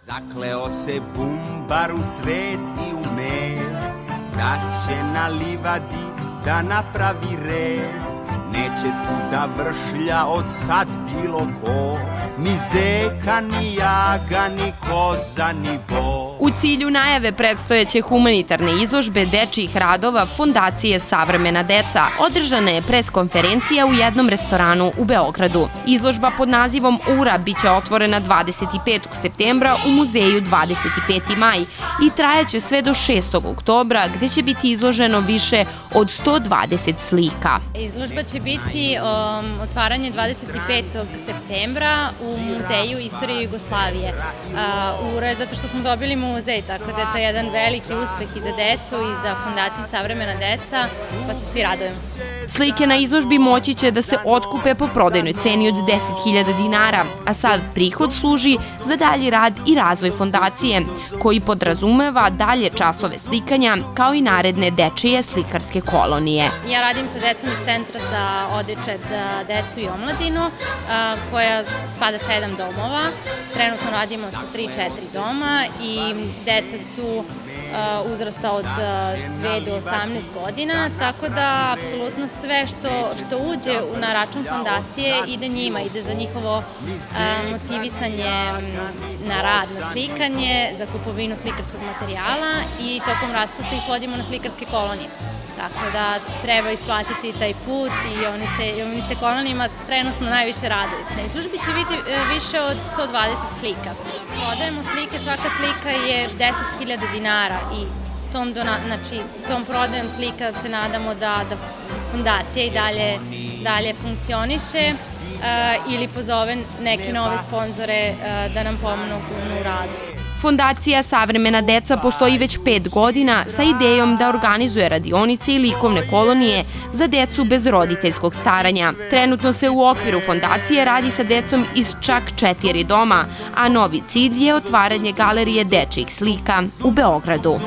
Zakleo se bumbar u cvet i u med, da će na livadi da napravi red. Neće tu da vršlja od sad bilo ko, ni zeka, ni jaga, ni koza, ni vo. U cilju najave predstojeće humanitarne izložbe dečijih radova Fondacije Savremena deca održana je preskonferencija u jednom restoranu u Beogradu. Izložba pod nazivom Ura biće otvorena 25. septembra u muzeju 25. maj i trajaće sve do 6. oktobra gde će biti izloženo više od 120 slika. Izložba će biti otvaranje 25. septembra u muzeju istorije Jugoslavije. Ura je zato što smo dobili muzej, tako da je to jedan veliki uspeh i za decu i za Fondaciju Savremena deca, pa se svi radujemo. Slike na izložbi moći će da se otkupe po prodajnoj ceni od 10.000 dinara, a sad prihod služi za dalji rad i razvoj fondacije, koji podrazumeva dalje časove slikanja kao i naredne dečije slikarske kolonije. Ja radim sa decom iz Centra za odličje za decu i omladinu, koja spada 7 domova. Trenutno radimo sa 3-4 doma i deca su uzrasta od 2 do 18 godina, tako da apsolutno sve što uđe na račun fondacije ide njima, ide za njihovo motivisanje na rad, na slikanje, za kupovinu slikarskog materijala i tokom raspusta ih vodimo na slikarske kolonije. Tako da treba isplatiti taj put i oni se kolonijima trenutno najviše raduju. Na izložbi će biti više od 120 slika. Prodajemo slike, svaka slika je 10.000 dinara i tom prodajom slika se nadamo da fondacija i dalje funkcioniše ili pozove neke nove sponzore da nam pomognu u radu. Fondacija Savremena deca postoji već 5 godina sa idejom da organizuje radionice i likovne kolonije za decu bez roditeljskog staranja. Trenutno se u okviru fondacije radi sa decom iz čak 4 doma, a novi cilj je otvaranje galerije dečijih slika u Beogradu.